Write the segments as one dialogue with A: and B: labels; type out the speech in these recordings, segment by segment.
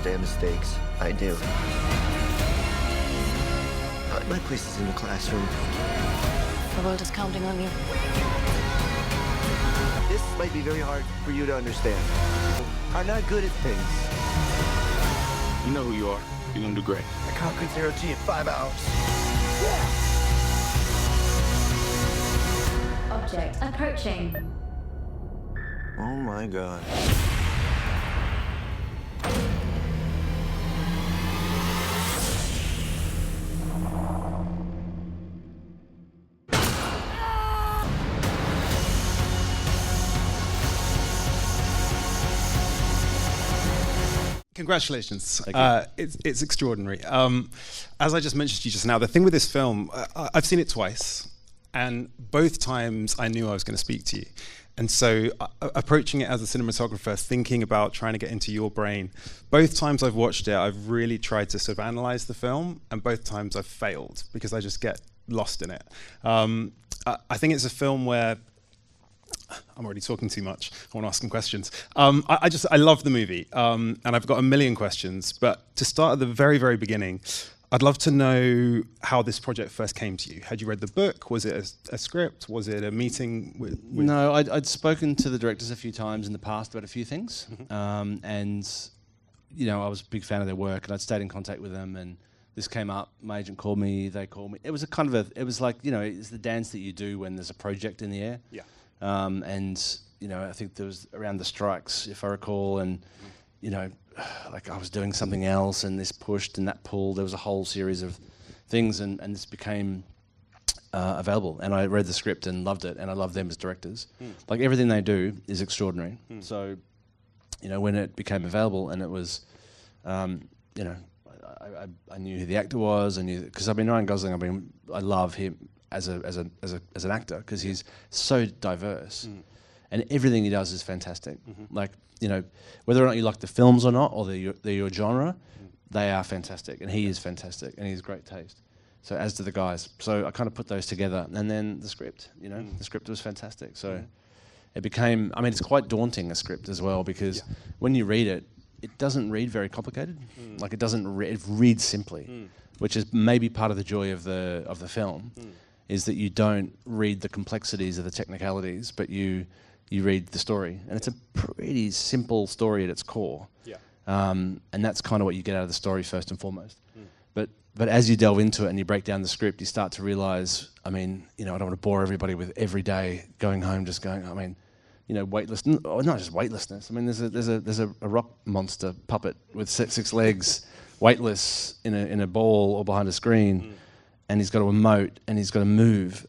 A: understand mistakes. I do. My place is in the classroom.
B: The world is counting on you.
A: This might be very hard for you to understand. Are not good at things.
C: You know who you are. You're gonna do great.
A: I conquered 0G in 5 hours. Yeah!
D: Object approaching.
A: Oh my God.
E: Congratulations. It's extraordinary. As I just mentioned to you just now, the thing with this film, I've seen it twice, and both times I knew I was going to speak to you. And so approaching it as a cinematographer, thinking about trying to get into your brain, both times I've watched it, I've really tried to sort of analyze the film, and both times I've failed because I just get lost in it. I think it's a film where I'm already talking too much. I want to ask some questions. I love the movie, and I've got a million questions. But to start at the very, very beginning, I'd love to know how this project first came to you. Had you read the book? Was it a script? Was it a meeting with?
F: No, I'd spoken to the directors a few times in the past about a few things, and you know, I was a big fan of their work, and I'd stayed in contact with them. And this came up. My agent called me. They called me. It was a kind of it was like, you know, it's the dance that you do when there's a project in the air.
E: Yeah.
F: And you know, I think there was around the strikes, if I recall, and you know, like I was doing something else, and this pushed and that pulled. There was a whole series of things, and this became available. And I read the script and loved it, and I love them as directors. Like everything they do is extraordinary. So, you know, when it became available, and it was, you know, I knew who the actor was. I knew, because Ryan Gosling. I love him as an actor, because he's so diverse, and everything he does is fantastic. Like, you know, whether or not you like the films or not, or they're your genre, they are fantastic, and he is fantastic, and he has great taste. So as do the guys. So I kind of put those together, and then the script. You know, the script was fantastic. So it became. I mean, it's quite daunting, a script as well, because when you read it, it doesn't read very complicated. Like it doesn't. It reads simply, which is maybe part of the joy of the film. Is that you don't read the complexities of the technicalities, but you read the story, and it's a pretty simple story at its core. Yeah. And that's kind of what you get out of the story first and foremost. But as you delve into it and you break down the script, you start to realize. I mean, you know, I don't want to bore everybody with every day going home just going. I mean, you know, weightlessness. Oh, not just weightlessness. I mean, there's a rock monster puppet with six legs, weightless in a ball or behind a screen. And he's got to emote, and he's got to move.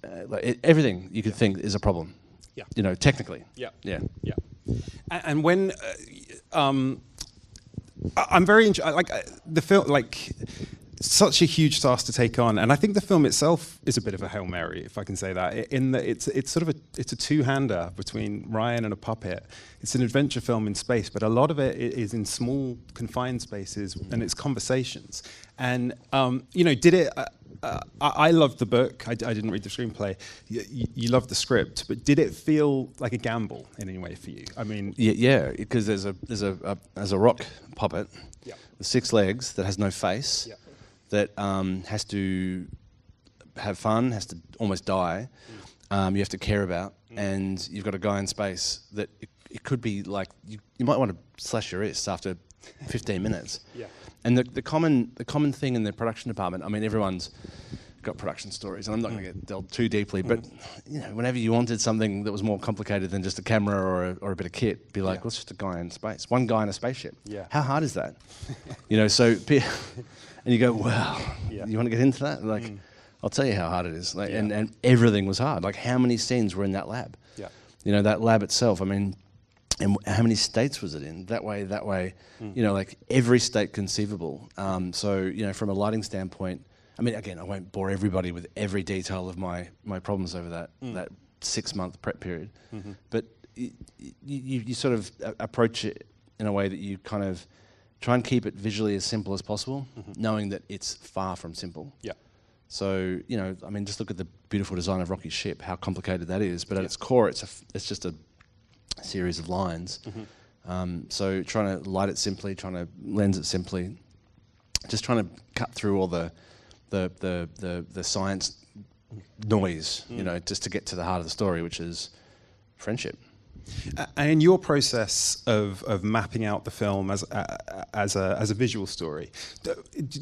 F: Everything you could think is a problem. Yeah. You know, technically. Yeah.
E: And when I'm very the film, like such a huge task to take on, and I think the film itself is a bit of a Hail Mary, if I can say that. In that it's sort of a two-hander between Ryan and a puppet. It's an adventure film in space, but a lot of it is in small, confined spaces, and it's conversations. And you know, did it? I loved the book. I didn't read the screenplay. You loved the script, but did it feel like a gamble in any way for you? I mean,
F: yeah, because there's a rock puppet with 6 legs that has no face, that has to have fun, has to almost die. You have to care about, and you've got a guy in space that it could be like you might want to slash your wrist after 15 minutes. Yeah. And the common thing in the production department, I mean, everyone's got production stories, and I'm not going to get delved too deeply, but you know, whenever you wanted something that was more complicated than just a camera or a bit of kit, be like, well, it's just a guy in space, one guy in a spaceship. Yeah. How hard is that? You know, so and you go, wow, you want to get into that? Like, I'll tell you how hard it is. Like, and everything was hard. Like, how many scenes were in that lab? Yeah. You know, that lab itself. I mean. And how many states was it in? That way, you know, like every state conceivable. So, you know, from a lighting standpoint, I mean, again, I won't bore everybody with every detail of my problems over that 6-month prep period. But you sort of approach it in a way that you kind of try and keep it visually as simple as possible, knowing that it's far from simple. Yeah. So, you know, I mean, just look at the beautiful design of Rocky's ship, how complicated that is. But at its core, it's just a series of lines So trying to light it simply, trying to lens it simply, just trying to cut through all the science noise, you know, just to get to the heart of the story, which is friendship.
E: And in your process of mapping out the film as a visual story,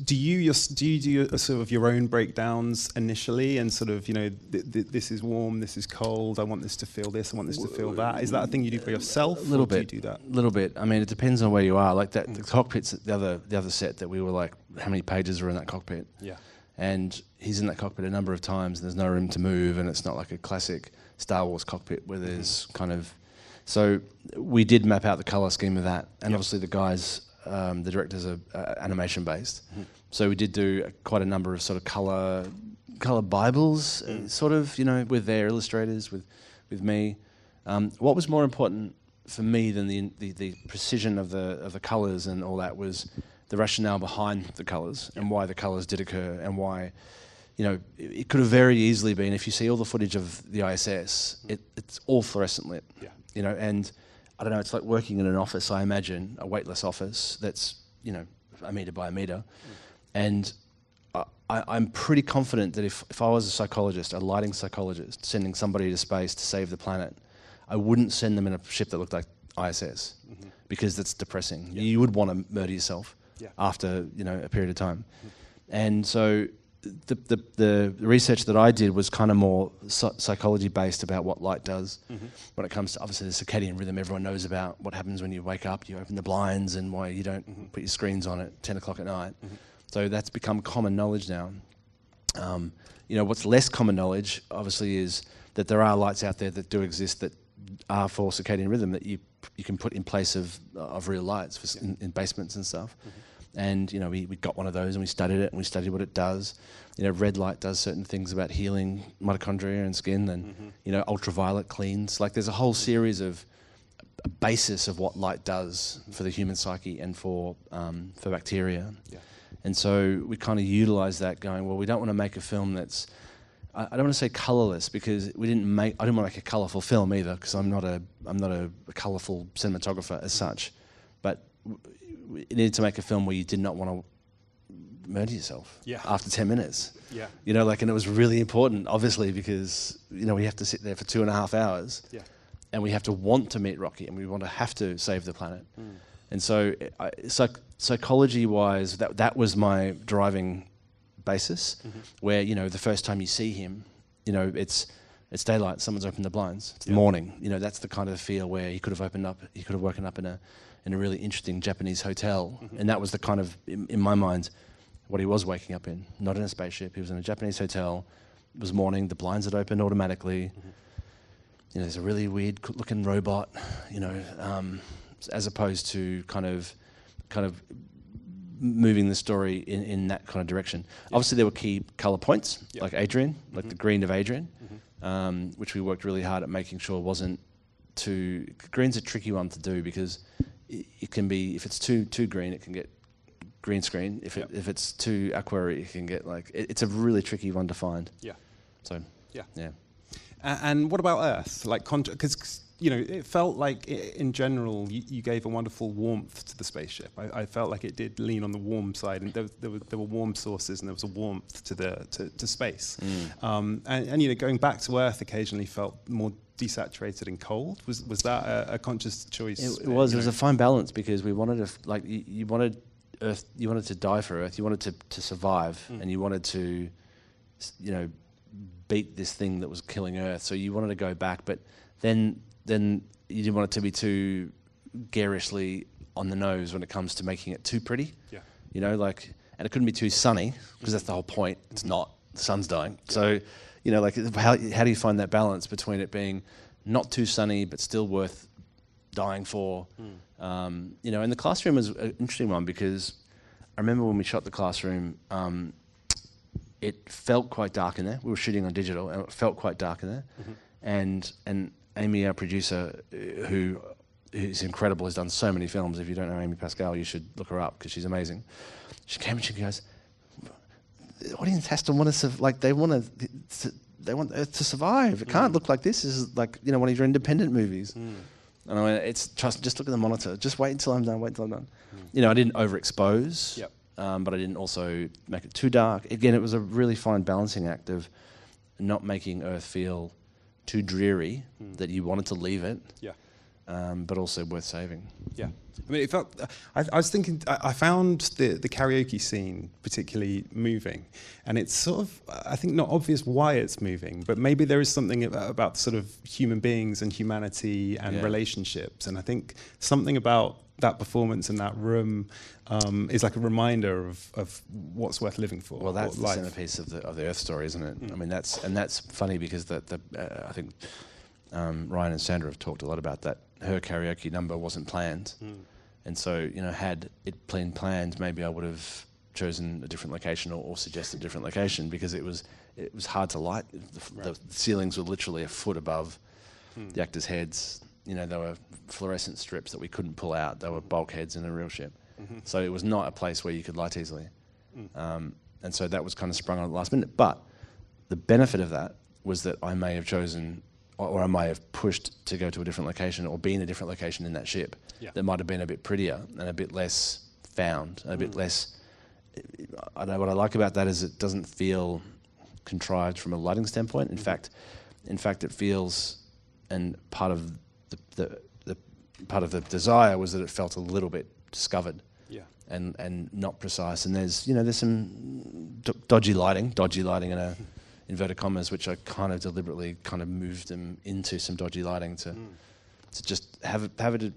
E: do you do a sort of your own breakdowns initially, and sort of, you know, this is warm, this is cold, I want this to feel this, I want this to feel that? Is that a thing you do for yourself?
F: A little bit.
E: Do you do that?
F: A little bit. I mean, it depends on where you are. Like that, the cockpit's the other set that we were like, how many pages are in that cockpit?
E: Yeah.
F: And he's in that cockpit a number of times, and there's no room to move, and it's not like a classic Star Wars cockpit where there's kind of. So we did map out the color scheme of that, and obviously the guys, the directors are animation based. So we did do quite a number of sort of color bibles, sort of, you know, with their illustrators, with me. What was more important for me than the precision of the colors and all that was the rationale behind the colors and why the colors did occur, and why, you know, it could have very easily been, if you see all the footage of the ISS, it's all fluorescent lit. Yeah. You know, and I don't know, it's like working in an office, I imagine, a weightless office that's, you know, a metre by a metre. And I'm pretty confident that if I was a psychologist, a lighting psychologist, sending somebody to space to save the planet, I wouldn't send them in a ship that looked like ISS, because that's depressing. Yeah. You would want to murder yourself after, you know, a period of time. And so the research that I did was kind of more psychology based about what light does when it comes to, obviously, the circadian rhythm. Everyone knows about what happens when you wake up, you open the blinds, and why you don't put your screens on at 10 o'clock at night. So that's become common knowledge now. You know, what's less common knowledge, obviously, is that there are lights out there that do exist that are for circadian rhythm that you can put in place of real lights for in basements and stuff. And, you know, we got one of those and we studied it, and we studied what it does. You know, red light does certain things about healing mitochondria and skin, and, you know, ultraviolet cleans. Like, there's a whole series of a basis of what light does for the human psyche and for bacteria. Yeah. And so we kind of utilise that, going, well, we don't want to make a film that's, I don't want to say colourless, because I didn't want to make a colourful film either, because I'm not a colourful cinematographer as such. But we needed to make a film where you did not want to murder yourself after 10 minutes. Yeah. You know, like, and it was really important, obviously, because, you know, we have to sit there for 2.5 hours, and we have to want to meet Rocky, and we want to have to save the planet. And so, psychology-wise, that was my driving basis, where, you know, the first time you see him, you know, it's daylight, someone's opened the blinds, it's morning. You know, that's the kind of feel where he could have woken up in a really interesting Japanese hotel, and that was the kind of, in my mind, what he was waking up in. Not in a spaceship, he was in a Japanese hotel. It was morning, the blinds had opened automatically. You know, there's a really weird looking robot, you know, as opposed to kind of moving the story in that kind of direction. Obviously, there were key colour points, like Adrian, like the green of Adrian, which we worked really hard at making sure wasn't too... Green's a tricky one to do, because it can be, if it's too green, it can get green screen. If it's too aquary, it can get like... It's a really tricky one to find. Yeah. So, yeah.
E: And what about Earth? Like, because, you know, it felt like, in general, you gave a wonderful warmth to the spaceship. I felt like it did lean on the warm side, and there were warm sources, and there was a warmth to space. And you know, going back to Earth occasionally felt more desaturated and cold. Was that a conscious choice?
F: It was. It was a fine balance, because we wanted to, like, you wanted Earth. You wanted to die for Earth. You wanted to survive, and you wanted to, you know, beat this thing that was killing Earth. So you wanted to go back, but then you didn't want it to be too garishly on the nose when it comes to making it too pretty. Yeah. You know, like, and it couldn't be too sunny, because that's the whole point. It's not. The sun's dying. Yeah. So, you know, like, how do you find that balance between it being not too sunny but still worth dying for? You know, and the classroom was an interesting one, because I remember when we shot the classroom, it felt quite dark in there. We were shooting on digital, and it felt quite dark in there. And Amy, our producer, who is incredible, has done so many films. If you don't know Amy Pascal, you should look her up, because she's amazing. She came and she goes, the audience has to want to, like, they want Earth to survive. It can't look like this. This is like, you know, one of your independent movies. And I went, just look at the monitor. Just wait until I'm done. Wait until I'm done. You know, I didn't overexpose,
E: Yep.
F: but I didn't also make it too dark. Again, it was a really fine balancing act of not making Earth feel too dreary that you wanted to leave it,
E: Yeah.
F: but also worth saving.
E: Yeah. I mean, it felt. I was thinking. I found the karaoke scene particularly moving, and it's sort of. I think not obvious why it's moving, but maybe there is something about sort of human beings and humanity and relationships, and I think something about that performance in that room is like a reminder of what's worth living for.
F: Well, that's the
E: life.
F: centerpiece of the Earth story, isn't it? I mean, that's funny because I think Ryan and Sandra have talked a lot about that. Her karaoke number wasn't planned. And so, you know, had it been planned, maybe I would have chosen a different location or suggested a different location, because it was hard to light. The ceilings were literally a foot above the actors' heads. You know, there were fluorescent strips that we couldn't pull out. They were bulkheads in a real ship. So it was not a place where you could light easily. And so that was kind of sprung on at the last minute. But the benefit of that was that I may have chosen, or I may have pushed to go to a different location or be in a different location in that ship that might have been a bit prettier and a bit less found, and a bit less. I know what I like about that is it doesn't feel contrived from a lighting standpoint. In fact, it feels, and part of the desire was that it felt a little bit discovered. And not precise. And there's some dodgy lighting in a inverted commas, which I kind of deliberately kind of moved them into some dodgy lighting to just have it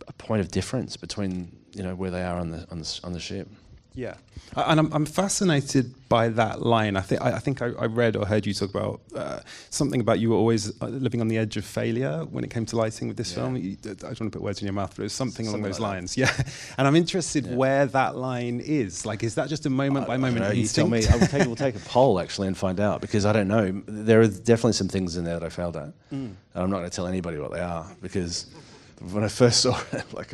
F: a point of difference between, you know, where they are on the ship.
E: Yeah, and I'm fascinated by that line. I think I read or heard you talk about something about you were always living on the edge of failure when it came to lighting with this film. I don't want to put words in your mouth, but it was something along those lines. Yeah, and I'm interested where that line is. Like, is that just a moment by moment
F: You tell me. We'll take a poll actually and find out, because I don't know. There are definitely some things in there that I failed at, and I'm not going to tell anybody what they are, because when I first saw it, like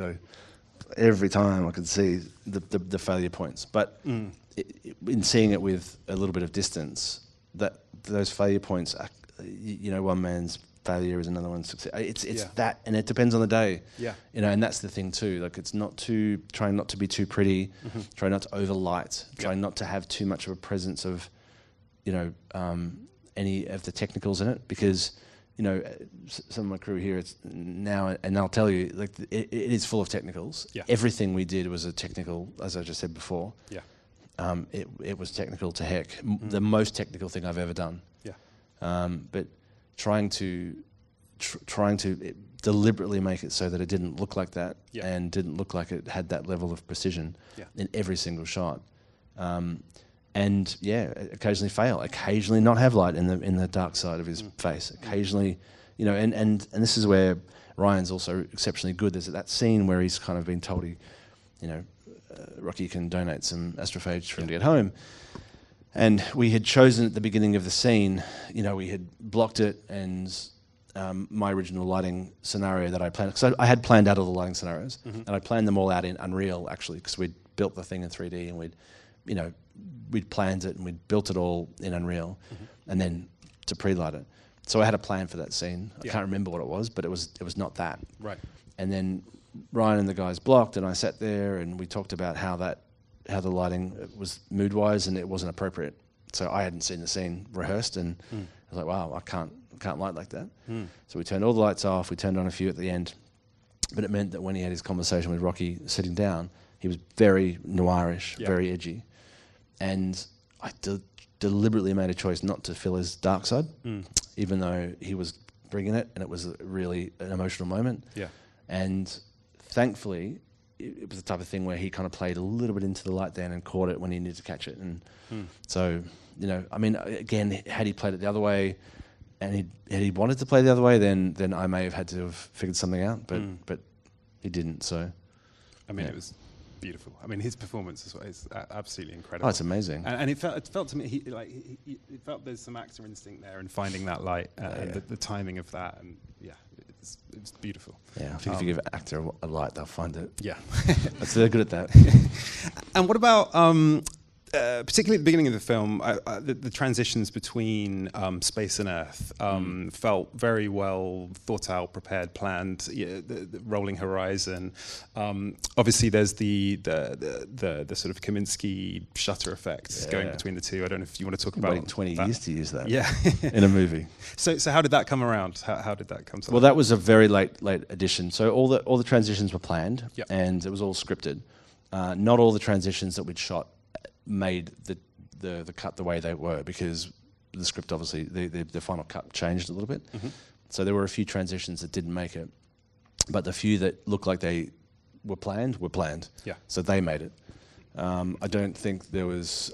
F: every time I could see the failure points, but in seeing it with a little bit of distance, that those failure points are, you know, one man's failure is another one's success. It's that, and it depends on the day. Yeah, you know, and that's the thing too. Like, it's trying not to be too pretty, trying not to overlight, trying not to have too much of a presence of, you know, any of the technicals in it, because, you know, some of my crew here now, and I'll tell you, like, it is full of technicals. Yeah. Everything we did was a technical, as I just said before. Yeah. It was technical to heck. The most technical thing I've ever done. Yeah. But trying to deliberately make it so that it didn't look like that, and didn't look like it had that level of precision in every single shot. And occasionally fail, occasionally not have light in the dark side of his face, occasionally, you know, and this is where Ryan's also exceptionally good. There's that scene where he's kind of been told Rocky can donate some astrophage for him to get home. And we had chosen at the beginning of the scene, you know, we had blocked it, and my original lighting scenario that I planned, because I had planned out all the lighting scenarios, and I planned them all out in Unreal, actually, because we'd built the thing in 3D, and we'd planned it and we'd built it all in Unreal, and then to pre-light it. So I had a plan for that scene. I can't remember what it was, but it was not that. Right. And then Ryan and the guys blocked, and I sat there and we talked about how the lighting was mood-wise, and it wasn't appropriate. So I hadn't seen the scene rehearsed, and I was like, wow, I can't light like that. So we turned all the lights off. We turned on a few at the end, but it meant that when he had his conversation with Rocky sitting down, he was very noirish, very edgy. And I deliberately made a choice not to fill his dark side, even though he was bringing it, and it was really an emotional moment. Yeah. And thankfully, it was the type of thing where he kind of played a little bit into the light then and caught it when he needed to catch it. And so, you know, I mean, again, had he played it the other way, and had he wanted to play the other way, then I may have had to have figured something out, but he didn't. So,
E: I mean, it was beautiful. I mean, his performance is absolutely incredible.
F: Oh, it's amazing.
E: And it felt to me, it felt there's some actor instinct there in finding that light, and the timing of that, and it's beautiful.
F: Yeah, I think if you give an actor a light, they'll find it.
E: Yeah.
F: So they're good at that.
E: And what about particularly at the beginning of the film, the transitions between space and Earth felt very well thought out, prepared, planned. Yeah, the rolling horizon. Obviously, there's the sort of Kaminsky shutter effect going between the two. I don't know if you want to talk about
F: Waiting 20
E: that.
F: years to use that.
E: Yeah,
F: in a movie.
E: So how did that come around? How did that come to
F: Well,
E: life?
F: that was a very late addition. So all the transitions were planned,
E: Yep.
F: and it was all scripted. Not all the transitions that we'd shot made the cut the way they were, because the script obviously the final cut changed a little bit. So there were a few transitions that didn't make it, but the few that looked like they were planned.
E: Yeah.
F: So they made it. I don't think there was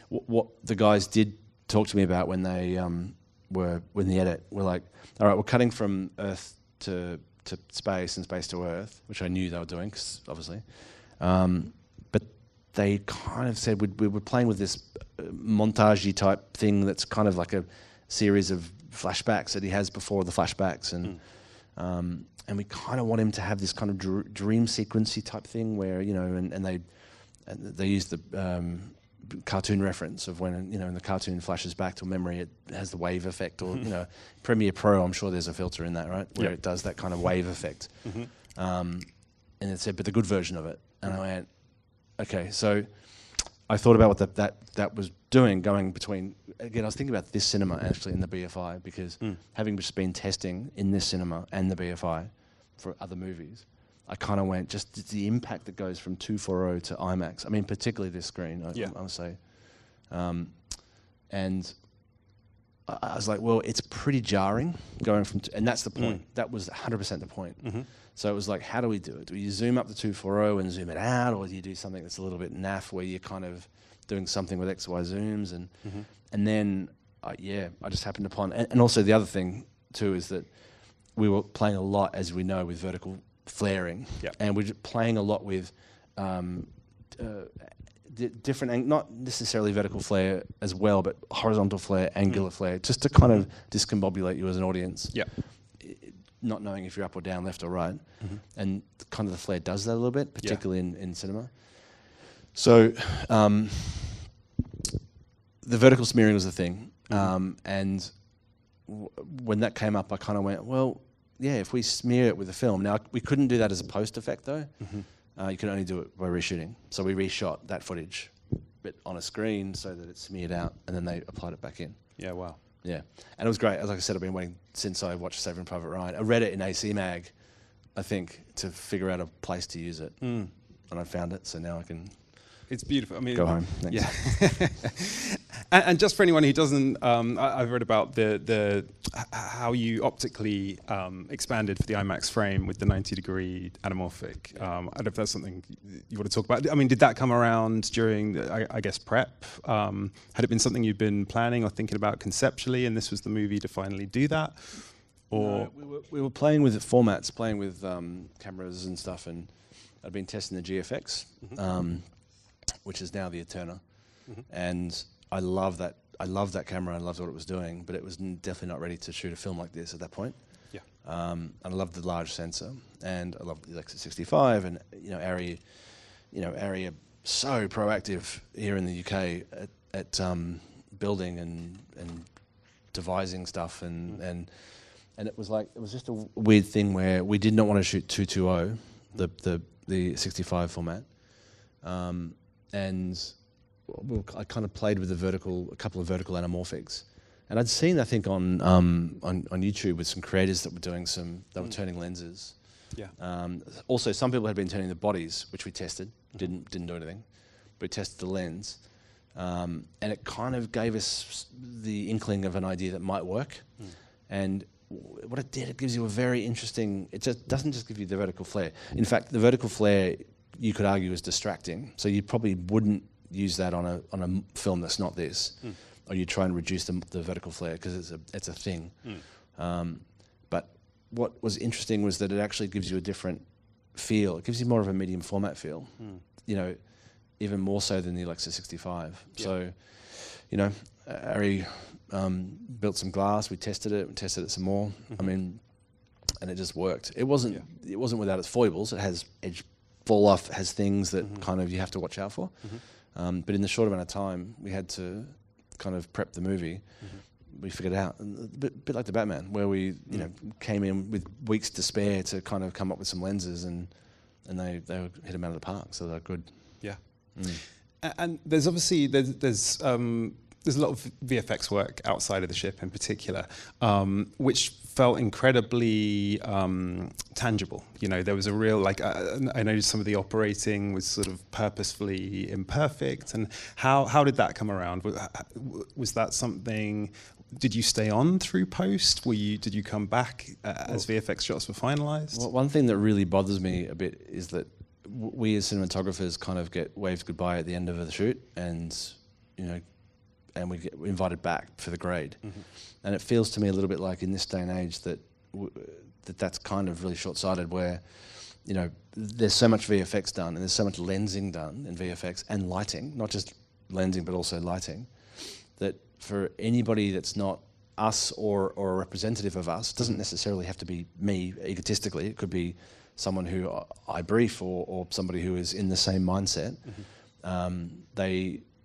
F: what the guys did talk to me about when they were in the edit. Were like, all right, we're cutting from Earth to space and space to Earth, which I knew they were doing, 'cause obviously. But they kind of said we were playing with this montagey type thing that's kind of like a series of flashbacks that he has before the flashbacks, and we kind of want him to have this kind of dream sequency type thing where, you know, and they use the cartoon reference of when, you know, in the cartoon flashes back to a memory, it has the wave effect, or you know, Premiere Pro, I'm sure there's a filter in that, right, where it does that kind of wave effect. And it said, but the good version of it. And I went, okay. So I thought about what that was doing, going between, again, I was thinking about this cinema actually in the BFI, because having just been testing in this cinema and the BFI for other movies, I kind of went, just the impact that goes from 240 to IMAX. I mean, particularly this screen, I would say. And I was like, well, it's pretty jarring going from, and that's the point. That was 100% the point. So it was like, how do we do it? Do you zoom up the 240 and zoom it out, or do you do something that's a little bit naff where you're kind of doing something with XY zooms? And then, I just happened upon, and also the other thing too is that we were playing a lot, as we know, with vertical flaring, and we're playing a lot with different, not necessarily vertical flare as well, but horizontal flare, angular flare, just to kind of discombobulate you as an audience. Not knowing if you're up or down, left or right. And kind of the flare does that a little bit, particularly in cinema. So the vertical smearing was the thing. And when that came up, I kind of went, well, yeah, if we smear it with the film. Now, we couldn't do that as a post effect, though. You can only do it by reshooting. So we reshot that footage, but on a screen so that it's smeared out, and then they applied it back in.
E: Yeah, wow.
F: Yeah, and it was great. Like I said, I've been waiting since I watched Saving Private Ryan. I read it in AC Mag, I think, to figure out a place to use it. And I found it, so now I can...
E: It's beautiful. I mean,
F: go home. Thanks.
E: Yeah. and just for anyone who doesn't, I've read about the how you optically expanded for the IMAX frame with the 90-degree anamorphic. I don't know if that's something you want to talk about. I mean, did that come around during, I guess, prep? Had it been something you'd been planning or thinking about conceptually, and this was the movie to finally do that? Or
F: no, we were playing with formats, playing with cameras and stuff, and I'd been testing the GFX. Which is now the Eterna, and I love that camera. I loved what it was doing, but it was definitely not ready to shoot a film like this at that point. And I loved the large sensor, and I loved the Alexa 65, and Arri are so proactive here in the UK at building and devising stuff, and it was just a weird thing where we did not want to shoot 220, the 65 format. And I kind of played with a couple of vertical anamorphics, and I'd seen, I think, on YouTube with some creators that were doing they were turning lenses. Also, some people had been turning the bodies, which we tested, didn't do anything, but we tested the lens, and it kind of gave us the inkling of an idea that might work. And what it did, it gives you a very interesting. It just doesn't just give you the vertical flare. In fact, the vertical flare, you could argue, is distracting. So you probably wouldn't use that on a film that's not this, or you try and reduce the vertical flare because it's a thing. But what was interesting was that it actually gives you a different feel. It gives you more of a medium format feel. Even more so than the Alexa 65. So, Ari built some glass. We tested it some more. I mean, and it just worked. It wasn't without its foibles. It has edge fall off, has things that kind of you have to watch out for. But in the short amount of time we had to kind of prep the movie, we figured it out. A bit like the Batman, where we came in with weeks to spare to kind of come up with some lenses, and they hit them out of the park, so they're good.
E: Yeah. And there's obviously there's a lot of VFX work outside of the ship in particular, which felt incredibly tangible. There was a real, I noticed some of the operating was sort of purposefully imperfect. And how did that come around? Was that something, did you stay on through post? Did you come back as VFX shots were finalized?
F: Well, one thing that really bothers me a bit is that we as cinematographers kind of get waved goodbye at the end of the shoot, and we get invited back for the grade. And it feels to me a little bit like in this day and age that that's kind of really short-sighted, where there's so much VFX done and there's so much lensing done in VFX and lighting, not just lensing but also lighting, that for anybody that's not us or a representative of us, doesn't necessarily have to be me egotistically, it could be someone who I brief or somebody who is in the same mindset.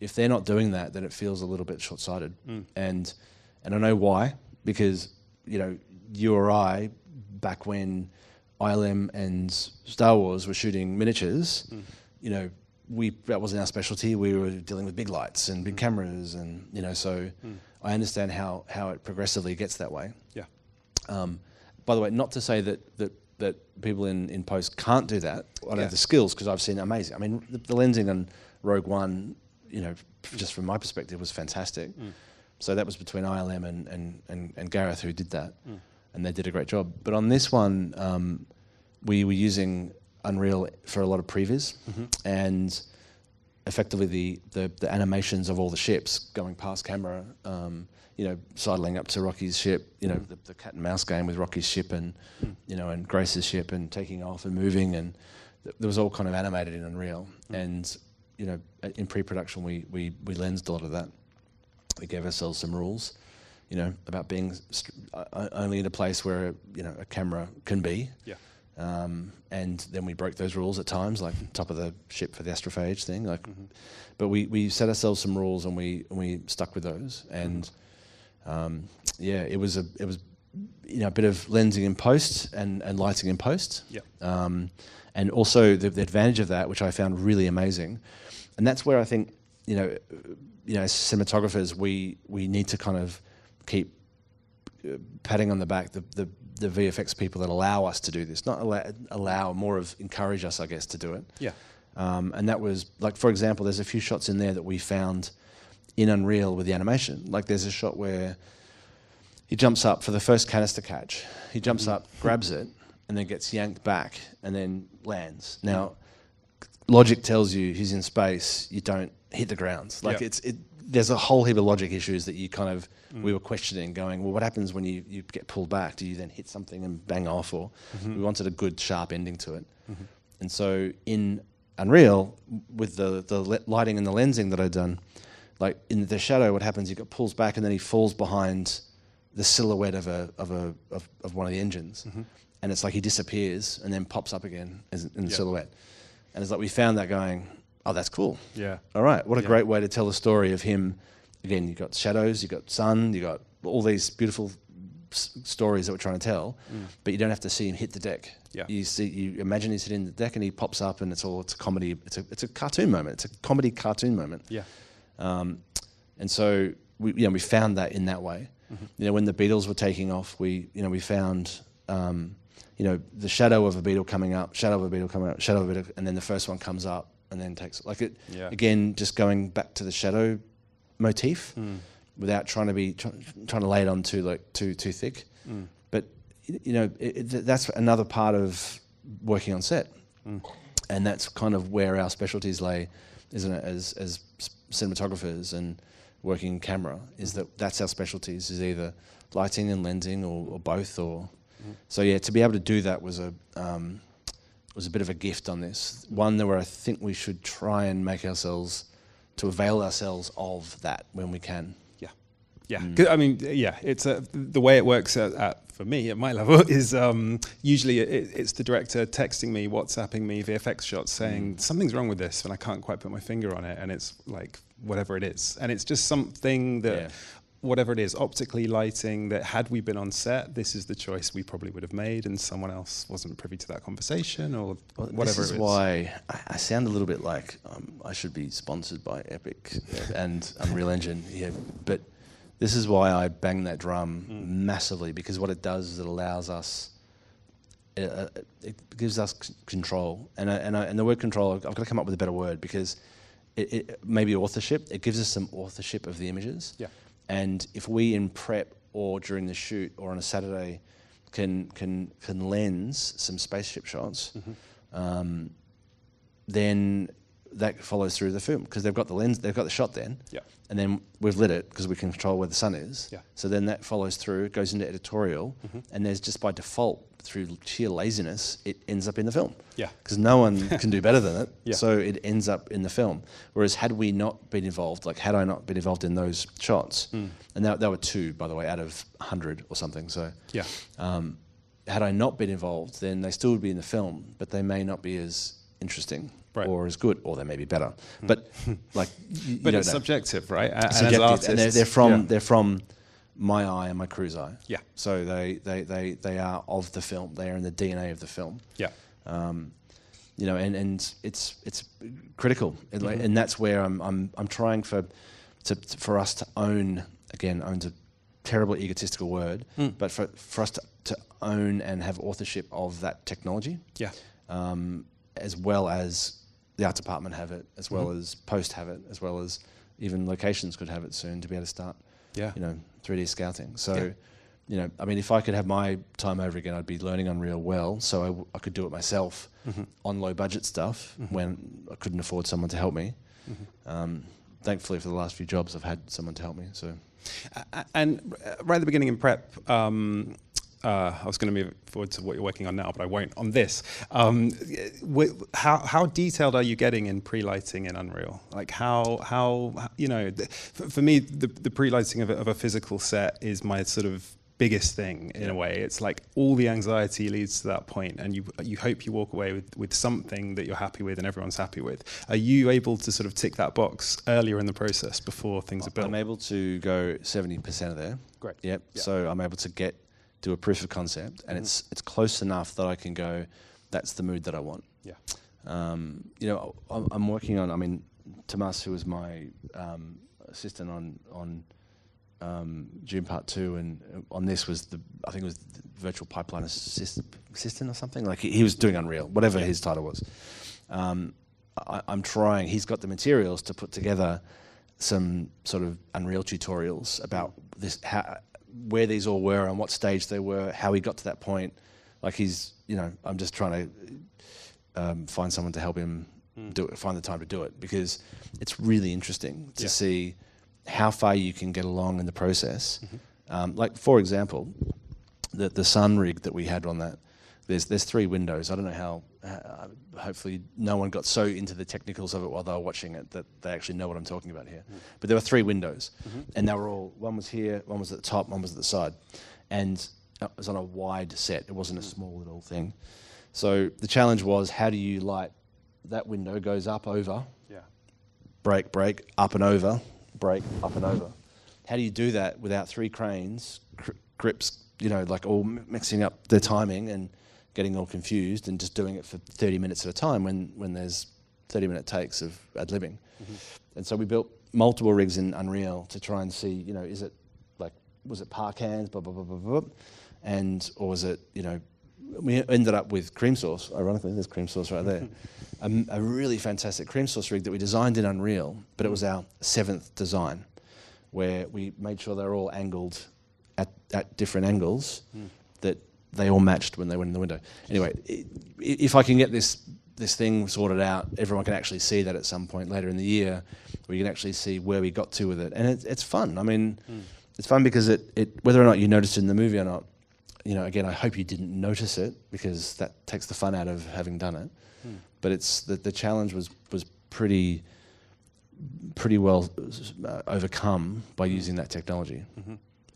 F: If they're not doing that, then it feels a little bit short-sighted. And I know why, because you or I, back when ILM and Star Wars were shooting miniatures, that wasn't our specialty. We were dealing with big lights and big cameras, and so I understand how it progressively gets that way.
E: Yeah.
F: By the way, not to say that people in post can't do that. I don't have the skills, because I've seen amazing. I mean, the lensing on Rogue One, just from my perspective, was fantastic. So that was between ILM and Gareth, who did that, and they did a great job. But on this one, we were using Unreal for a lot of previs, and effectively the animations of all the ships going past camera, sidling up to Rocky's ship, the cat and mouse game with Rocky's ship and and Grace's ship, and taking off and moving, and there was all kind of animated in Unreal. And in pre-production, we lensed a lot of that. We gave ourselves some rules, about being only in a place where a camera can be.
E: Yeah.
F: And then we broke those rules at times, like top of the ship for the astrophage thing. But we set ourselves some rules, and we stuck with those. And it was a bit of lensing in post and lighting in post.
E: Yeah.
F: And also the advantage of that, which I found really amazing, and that's where I think as cinematographers we need to kind of keep patting on the back the VFX people that allow us to do this, not allow more of encourage us, I guess, to do it.
E: Yeah.
F: And that was, like, for example, there's a few shots in there that we found in Unreal with the animation. Like, there's a shot where he jumps up for the first canister catch. He jumps up, grabs it, and then gets yanked back, and then lands. Now, logic tells you he's in space, you don't hit the ground. Like, there's a whole heap of logic issues that you kind of, we were questioning, going, well, what happens when you get pulled back? Do you then hit something and bang off? Or we wanted a good, sharp ending to it. And so in Unreal, with the lighting and the lensing that I'd done, like in the shadow, what happens, he pulls back and then he falls behind the silhouette of one of the engines. And it's like he disappears and then pops up again in the silhouette. And it's like we found that going, oh, that's cool.
E: Yeah.
F: All right, what a great way to tell the story of him. Again, you've got shadows, you've got sun, you've got all these beautiful stories that we're trying to tell, but you don't have to see him hit the deck.
E: Yeah.
F: You imagine he's hitting the deck and he pops up, and it's a comedy. It's a cartoon moment. It's a comedy cartoon moment.
E: Yeah.
F: And so we found that in that way. When the beetles were taking off, we found the shadow of a beetle coming up, shadow of a beetle coming up, shadow of a beetle, and then the first one comes up and then takes like it. Yeah. Again, just going back to the shadow motif without trying to lay it on too thick. But that's another part of working on set, and that's kind of where our specialties lay, isn't it? As cinematographers and working camera, is that's our specialties, is either lighting and lensing or both. So yeah, to be able to do that was a bit of a gift on this one, where I think we should try and make ourselves to avail ourselves of that when we can.
E: Yeah. Yeah, 'Cause, I mean, yeah, it's the way it works for me at my level is usually it's the director texting me, WhatsApping me VFX shots saying something's wrong with this and I can't quite put my finger on it, and it's like whatever it is, and it's just something that whatever it is, optically, lighting, that had we been on set, this is the choice we probably would have made, and someone else wasn't privy to that conversation or whatever.
F: This is why I sound a little bit like I should be sponsored by Epic and Unreal Engine, but this is why I bang that drum massively, because what it does is it allows us, it gives us control, and the word control, I've got to come up with a better word, because it maybe authorship. It gives us some authorship of the images. Yeah. And if we in prep or during the shoot or on a Saturday can lens some spaceship shots, then that follows through the film, because they've got the lens, they've got the shot then, and then we've lit it because we can control where the sun is. Yeah. So then that follows through, goes into editorial, and there's just by default, through sheer laziness, it ends up in the film. Yeah. Because no one can do better than it, so it ends up in the film. Whereas had we not been involved, like had I not been involved in those shots, and that were 2, by the way, out of 100 or something. So had I not been involved, then they still would be in the film, but they may not be as interesting. Right. Or as good, or they may be better. But like, you
E: but
F: don't
E: it's
F: know.
E: Subjective, right?
F: Subjective, and they're from my eye and my crew's eye. Yeah. So they are of the film. They are in the DNA of the film. Yeah. You know, and it's critical, and that's where I'm trying for us to own. Again, own's a terrible egotistical word, but for us to own and have authorship of that technology. Yeah. As well as the art department have it, as well as post have it, as well as even locations could have it soon to be able to start, you know, 3D scouting. So, you know, I mean, if I could have my time over again, I'd be learning Unreal well, so I could do it myself on low budget stuff when I couldn't afford someone to help me. Thankfully, for the last few jobs, I've had someone to help me. So,
E: and right at the beginning in prep, I was going to move forward to what you're working on now, but I won't on this. How detailed are you getting in pre-lighting in Unreal? Like how you know, for me, the pre-lighting of a physical set is my sort of biggest thing in a way. It's like all the anxiety leads to that point, and you hope you walk away with something that you're happy with and everyone's happy with. Are you able to sort of tick that box earlier in the process before things are built?
F: I'm able to go 70% of there. Great. Yep. So I'm able to do a proof of concept, and it's close enough that I can go, that's the mood that I want. Yeah. You know, I'm working on, I mean, Tomas, who was my assistant on June Part 2, and on this was I think it was the virtual pipeline assistant or something. Like he was doing Unreal, whatever his title was. I'm trying, he's got the materials to put together some sort of Unreal tutorials about this, where these all were and what stage they were, how he got to that point. Like he's, you know, I'm just trying to find someone to help him do it, find the time to do it, because it's really interesting to see how far you can get along in the process. Like for example, the sun rig that we had on that, there's 3 windows. I don't know how, hopefully no one got so into the technicals of it while they were watching it that they actually know what I'm talking about here. But there were 3 windows, and they were all, one was here, one was at the top, one was at the side. And it was on a wide set. It wasn't a small little thing. So the challenge was, how do you light, that window goes up, over, break, up and over, break, up and over. How do you do that without 3 cranes, grips, you know, like all mixing up the timing and getting all confused, and just doing it for 30 minutes at a time when there's 30-minute takes of ad-libbing. And so we built multiple rigs in Unreal to try and see, you know, is it like, was it park hands, blah, blah, blah, blah, blah, or was it, you know, we ended up with cream sauce. Ironically, there's cream sauce right there. A really fantastic cream sauce rig that we designed in Unreal, but it was our 7th design, where we made sure they were all angled at different angles, that they all matched when they went in the window. Anyway, if I can get this thing sorted out, everyone can actually see that at some point later in the year, we can actually see where we got to with it. And it's fun. I mean, it's fun because it whether or not you noticed it in the movie or not, you know, again, I hope you didn't notice it, because that takes the fun out of having done it. But it's the challenge was pretty pretty well overcome by using that technology.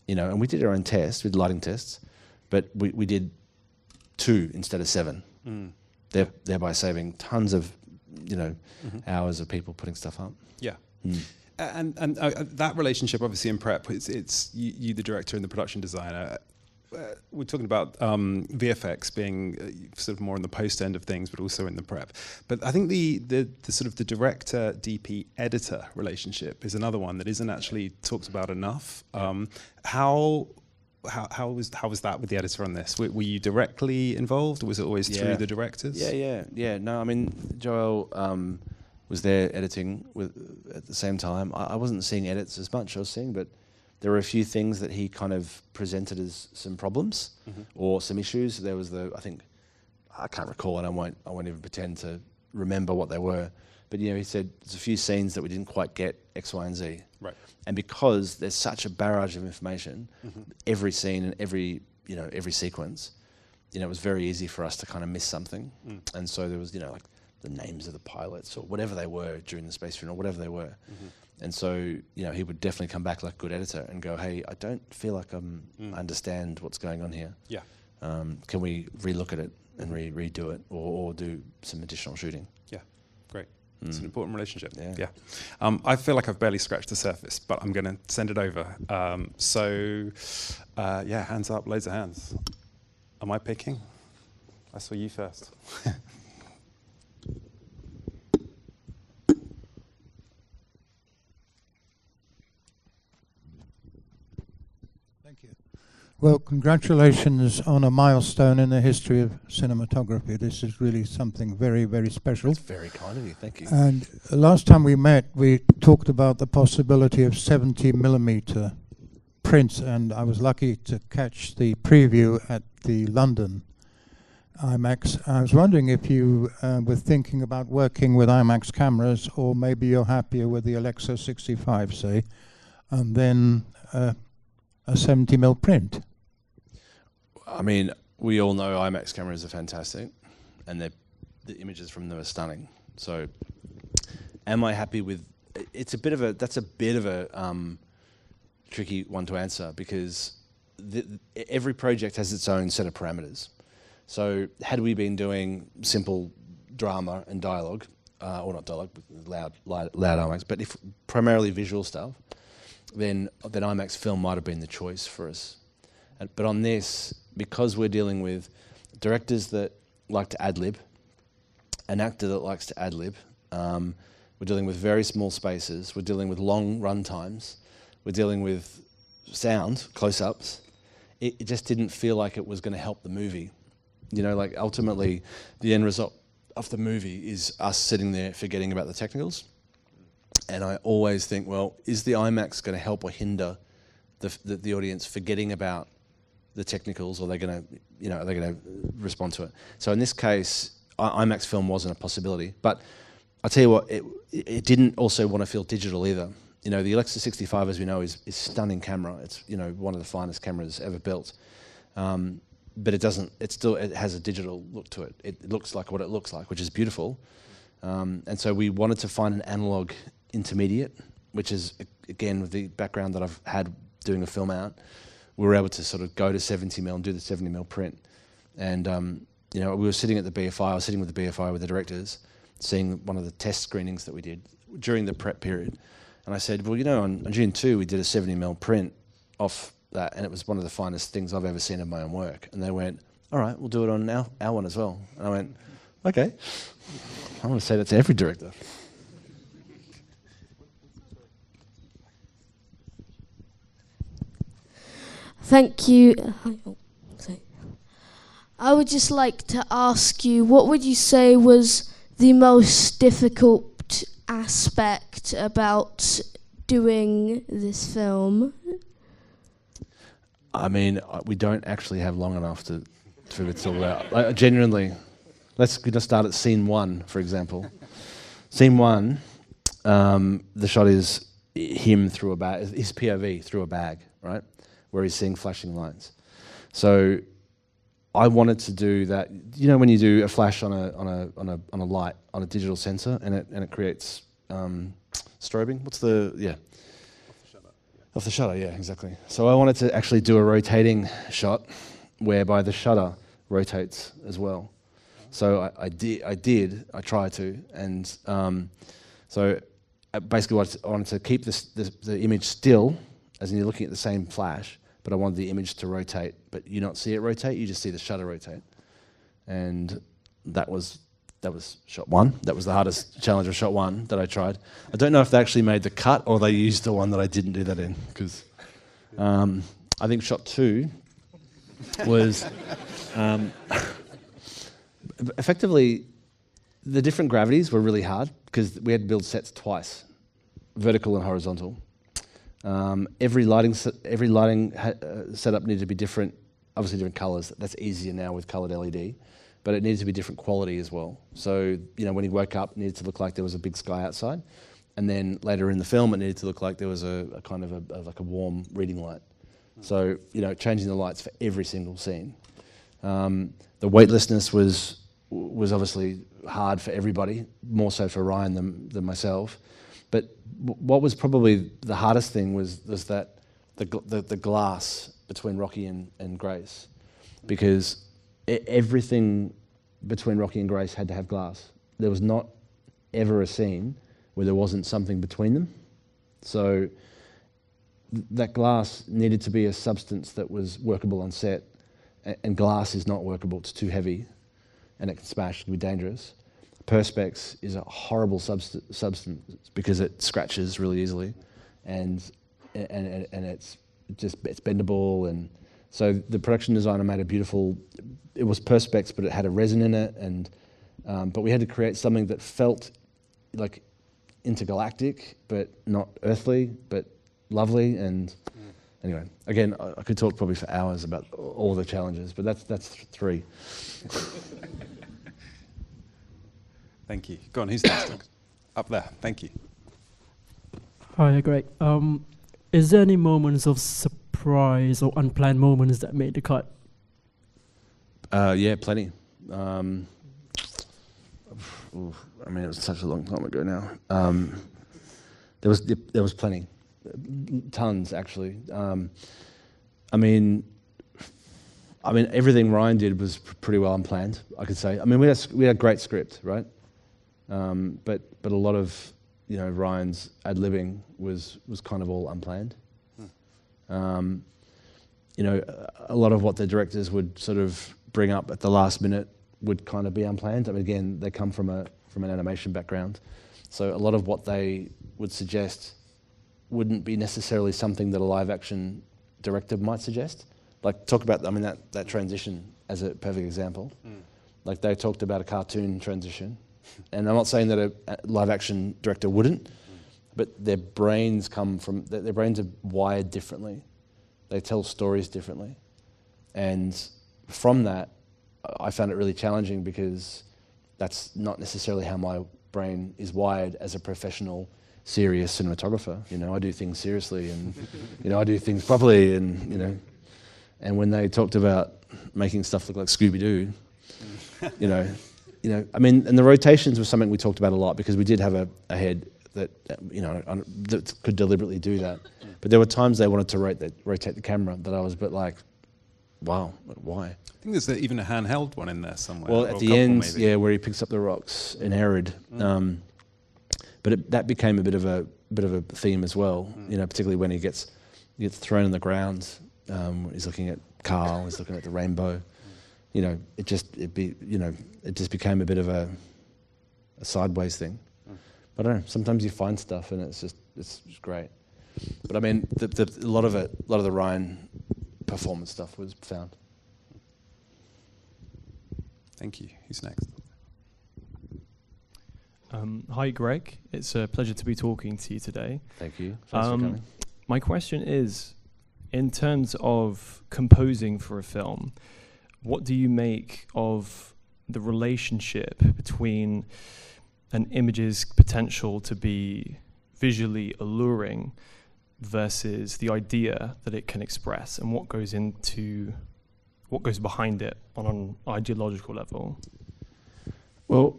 F: You know, and we did our own tests, we did lighting tests, but we did 2 instead of 7. Thereby saving tons of, you know, hours of people putting stuff up.
E: Yeah. And that relationship, obviously, in prep, it's you, the director, and the production designer. We're talking about VFX being sort of more on the post end of things, but also in the prep. But I think the sort of the director, DP, editor relationship is another one that isn't actually talked about enough. How was that with the editor on this? Were you directly involved, or was it always through the directors?
F: Yeah. No, I mean, Joel was there editing at the same time. I wasn't seeing edits as much. I was seeing, but there were a few things that he kind of presented as some problems or some issues. There was I can't recall, and I won't even pretend to remember what they were. But you know, he said there's a few scenes that we didn't quite get X, Y, and Z. Right. And because there's such a barrage of information, every scene and every sequence, you know, it was very easy for us to kind of miss something. And so there was, you know, like the names of the pilots or whatever they were during the space funeral, whatever they were. And so, you know, he would definitely come back like a good editor and go, hey, I don't feel like I understand what's going on here. Yeah. Can we relook at it and redo it or do some additional shooting? Yeah, great. It's an important relationship. Yeah. I feel like I've barely scratched the surface, but I'm going to send it over. Hands up, loads of hands. Am I picking? I saw you first.
D: Well, congratulations on a milestone in the history of cinematography. This is really something very, very special.
F: That's very kind of you, thank you.
D: And last time we met, we talked about the possibility of 70mm prints, and I was lucky to catch the preview at the London IMAX. I was wondering if you were thinking about working with IMAX cameras, or maybe you're happier with the Alexa 65, say, and then a 70mm print.
F: I mean, we all know IMAX cameras are fantastic, and the images from them are stunning. So, am I happy with? That's a bit of a tricky one to answer, because every project has its own set of parameters. So, had we been doing simple drama and dialogue, or not dialogue, but loud IMAX, but if primarily visual stuff, then IMAX film might have been the choice for us. But on this, because we're dealing with directors that like to ad-lib, an actor that likes to ad-lib, we're dealing with very small spaces, we're dealing with long run times, we're dealing with sound, close-ups, it just didn't feel like it was going to help the movie. You know, like ultimately, the end result of the movie is us sitting there forgetting about the technicals. And I always think, well, is the IMAX going to help or hinder the audience forgetting about the technicals, or are they going to respond to it? So in this case, IMAX film wasn't a possibility. But I'll tell you what, it didn't also want to feel digital either. You know, the Alexa 65, as we know, is stunning camera. It's, you know, one of the finest cameras ever built. But it doesn't. It has a digital look to it. It looks like what it looks like, which is beautiful. And so we wanted to find an analog intermediate, which is, again, with the background that I've had doing a film out, we were able to sort of go to 70mm and do the 70mm print. And, you know, we were sitting at the BFI, I was sitting with the BFI with the directors, seeing one of the test screenings that we did during the prep period. And I said, well, you know, on June 2, we did a 70mm print off that, and it was one of the finest things I've ever seen of my own work. And they went, all right, we'll do it on our one as well. And I went, okay. I want to say that to every director.
G: Thank you. I would just like to ask you, what would you say was the most difficult aspect about doing this film?
F: I mean, we don't actually have long enough for it to all out. Like, genuinely, let's just start at scene 1, for example. Scene 1, the shot is him through a bag, his POV through a bag, right, where he's seeing flashing lights. So I wanted to do that. You know, when you do a flash on a light on a digital sensor, and it creates strobing. What's the off the shutter? Yeah, exactly. So I wanted to actually do a rotating shot, whereby the shutter rotates as well. So I tried to, and so basically I wanted to keep the image still, as in you're looking at the same flash, but I wanted the image to rotate, but you not see it rotate, you just see the shutter rotate. And that was shot one. That was the hardest challenge of shot one that I tried. I don't know if they actually made the cut or they used the one that I didn't do that in, because I think shot two was effectively the different gravities were really hard because we had to build sets twice, vertical and horizontal. Every lighting setup needed to be different, obviously different colours. That's easier now with coloured LED, but it needed to be different quality as well. So, you know, when he woke up, it needed to look like there was a big sky outside, and then later in the film, it needed to look like there was a kind of like a warm reading light. So, you know, changing the lights for every single scene. The weightlessness was obviously hard for everybody, more so for Ryan than myself. But what was probably the hardest thing was that the glass between Rocky and Grice, because everything between Rocky and Grice had to have glass. There was not ever a scene where there wasn't something between them. So that glass needed to be a substance that was workable on set, and glass is not workable. It's too heavy, and it can smash, it can be dangerous. Perspex is a horrible substance because it scratches really easily, and it's bendable, and so the production designer made a beautiful. It was Perspex, but it had a resin in it, and but we had to create something that felt like intergalactic, but not earthly, but lovely. And anyway, again, I could talk probably for hours about all the challenges, but that's three.
E: Thank you. Go on, who's next? Up there, thank you.
H: Hi, Greg. Is there any moments of surprise or unplanned moments that made the cut?
F: Yeah, plenty. I mean, it was such a long time ago now. There was plenty, tons actually. I mean, everything Ryan did was pretty well unplanned, I could say. I mean, we had a great script, right? But a lot of, you know, Ryan's ad-libbing was kind of all unplanned. You know, a lot of what the directors would sort of bring up at the last minute would kind of be unplanned. I mean, again, they come from an animation background, so a lot of what they would suggest wouldn't be necessarily something that a live-action director might suggest. Like, talk about, I mean, that transition as a perfect example. Like, they talked about a cartoon transition. And I'm not saying that a live-action director wouldn't, but their brains their brains are wired differently. They tell stories differently. And from that, I found it really challenging because that's not necessarily how my brain is wired as a professional, serious cinematographer. You know, I do things seriously, and, you know, I do things properly, and, you know. And when they talked about making stuff look like Scooby-Doo, you know, I mean, and the rotations was something we talked about a lot because we did have a head that, you know, that could deliberately do that. But there were times they wanted to rotate the camera that I was a bit like, wow, why?
E: I think there's even a handheld one in there somewhere.
F: Well, at the end, maybe. Yeah, where he picks up the rocks in Herod. But that became a bit of a theme as well. You know, particularly when he gets thrown on the ground. He's looking at Carl. He's looking at the rainbow. You know, it just became a bit of a sideways thing. But I don't know. Sometimes you find stuff and it's just great. But I mean, a lot of the Ryan performance stuff was found.
E: Thank you. Who's next?
I: Hi, Greg. It's a pleasure to be talking to you today.
F: Thank you. Thanks for coming.
I: My question is, in terms of composing for a film, what do you make of the relationship between an image's potential to be visually alluring versus the idea that it can express, and what goes behind it on an ideological level?
F: Well,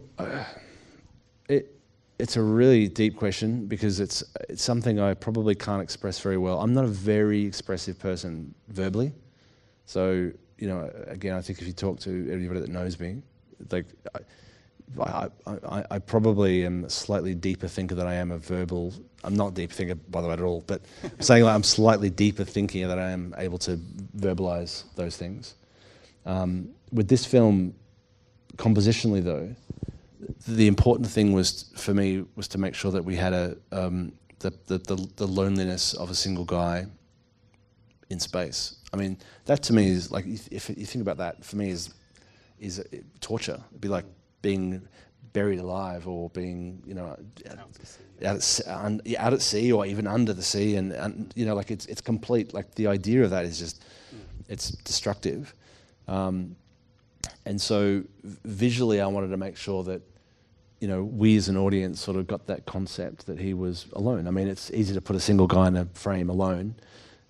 F: It's a really deep question because it's something I probably can't express very well. I'm not a very expressive person verbally. So, you know, again, I think if you talk to everybody that knows me, like, I probably am a slightly deeper thinker than I am a verbal. I'm not a deep thinker, by the way, at all, but I'm saying like I'm slightly deeper thinking that I am able to verbalize those things. With this film, compositionally though, the important thing for me was to make sure that we had the loneliness of a single guy in space. I mean, that to me is like, if you think about that, for me is torture. It'd be like being buried alive, or being, you know, out at sea, or even under the sea, and you know, like it's complete. Like the idea of that is just, it's destructive. And so visually, I wanted to make sure that, you know, we as an audience sort of got that concept that he was alone. I mean, it's easy to put a single guy in a frame alone,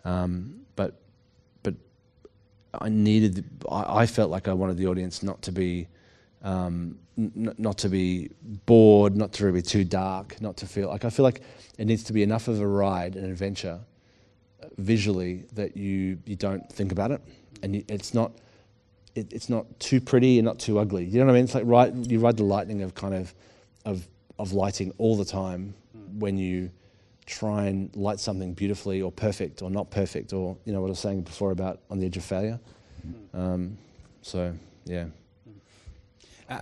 F: but I felt like I wanted the audience not to be not to be bored, not to be too dark, not to feel like, I feel like it needs to be enough of a ride, an adventure, visually, that you don't think about it, and it's not too pretty and not too ugly. You know what I mean? It's like you ride the lightning of kind of lighting all the time when you try and light something beautifully or perfect or not perfect, or, you know, what I was saying before about on the edge of failure. So yeah.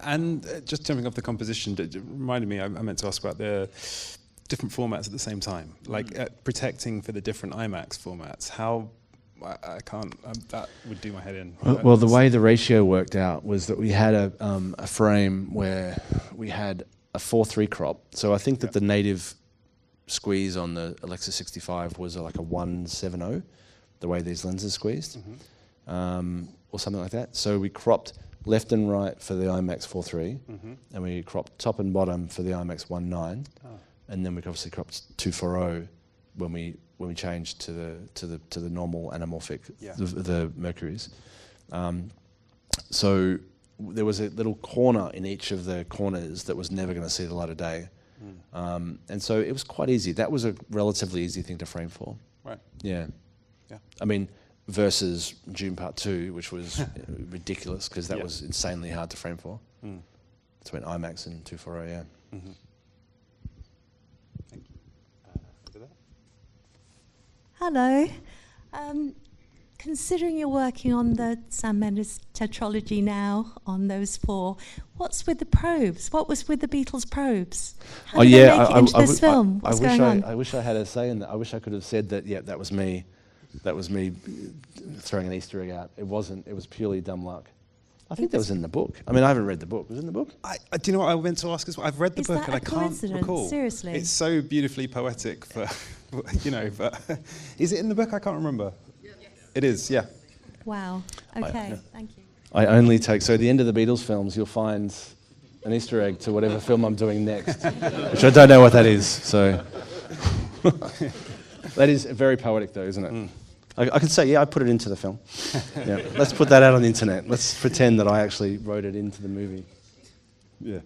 E: And just jumping off the composition, it reminded me, I meant to ask about the different formats at the same time, like protecting for the different IMAX formats. How, I can't, that would do my head in.
F: Well, the way the ratio worked out was that we had a frame where we had a 4:3 crop. So I think that the native squeeze on the Alexa 65 was like a 170, the way these lenses squeezed, or something like that. So we cropped left and right for the IMAX 4:3, and we cropped top and bottom for the IMAX 1.9, and then we obviously cropped 2.40 when we changed to the normal anamorphic, the Mercuries. So there was a little corner in each of the corners that was never going to see the light of day, and so it was quite easy. That was a relatively easy thing to frame for.
E: Right.
F: Yeah. I mean, versus June Part 2, which was ridiculous because that was insanely hard to frame for. Between IMAX and 2.40, yeah.
E: Thank you.
J: Hello. Considering you're working on the Sam Mendes tetralogy now, on those 4, what's with the probes? What was with the Beatles probes? How did they make it into this film? What's going on?
F: I wish I had a say in that. I wish I could have said that, yeah, that was me. That was me throwing an Easter egg out. It wasn't. It was purely dumb luck. I think that was in the book. I mean, I haven't read the book. Was it in the book?
E: Do you know what I meant to ask as well? I've read the book and I can't recall.
J: Seriously?
E: It's so beautifully poetic for, you know, but is it in the book? I can't remember. Yes. It is, yeah.
J: Wow. Okay, thank you.
F: I only take, so at the end of the Beatles films, you'll find an Easter egg to whatever film I'm doing next, which I don't know what that is, so. That is very poetic though, isn't it? I could say, yeah, I put it into the film. Yeah. Let's put that out on the internet. Let's pretend that I actually wrote it into the movie.
E: Yeah.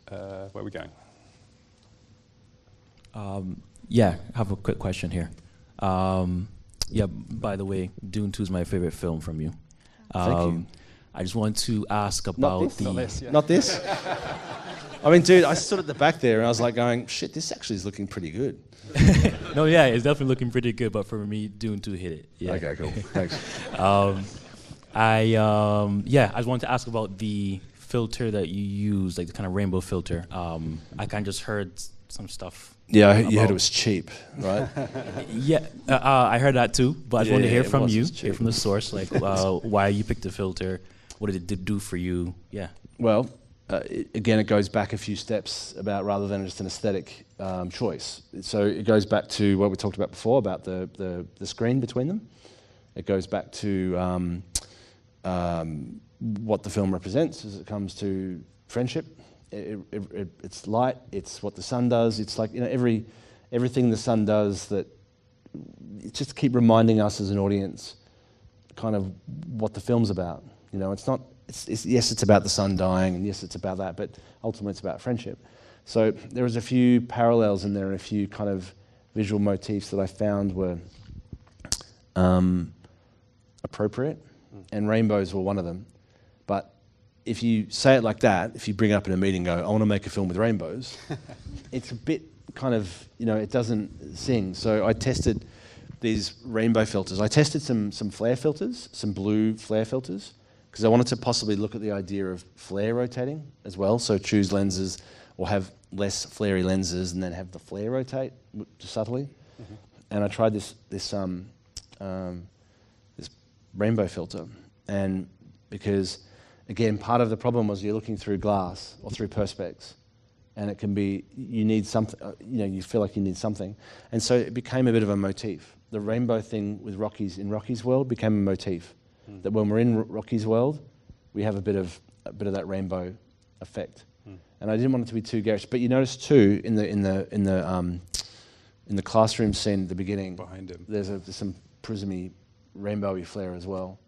E: Where are we going?
K: Yeah, I have a quick question here. Yeah, by the way, Dune 2 is my favorite film from you.
F: Thank you.
K: I just want to ask about
F: Not this? I mean, dude, I stood at the back there and I was like going, shit, this actually is looking pretty good.
K: No, yeah, it's definitely looking pretty good, but for me, Dune 2 hit it. Yeah.
F: Okay, cool. Thanks.
K: I just wanted to ask about the filter that you use, like the kind of rainbow filter. I kind of just heard some stuff.
F: Yeah, you heard it was cheap, right?
K: Yeah, I heard that too, but I just wanted to hear from you, hear from the source, like why you picked the filter, what did it do for you? Yeah.
F: Well, again, it goes back a few steps about rather than just an aesthetic choice. So it goes back to what we talked about before about the screen between them. It goes back to what the film represents as it comes to friendship. It's light. It's what the sun does. It's like, you know, everything the sun does that just keep reminding us as an audience kind of what the film's about. You know, it's not yes, it's about the son dying, and yes, it's about that, but ultimately it's about friendship. So there was a few parallels in there and a few kind of visual motifs that I found were appropriate, and rainbows were one of them. But if you say it like that, if you bring it up in a meeting and go, I want to make a film with rainbows, it's a bit kind of, it doesn't sing. So I tested these rainbow filters. I tested some flare filters, some blue flare filters, because I wanted to possibly look at the idea of flare rotating as well. So choose lenses or have less flary lenses and then have the flare rotate subtly. Mm-hmm. And I tried this rainbow filter, and because again, part of the problem was you're looking through glass or through perspex, and it can be you need something. You feel like you need something, and so it became a bit of a motif. The rainbow thing with Rocky's in Rocky's world became a motif. That when we're in Rocky's world, we have a bit of that rainbow effect. And I didn't want it to be too garish. But you notice too in the classroom scene at the beginning,
E: behind him,
F: there's some prismy rainbowy flare as well.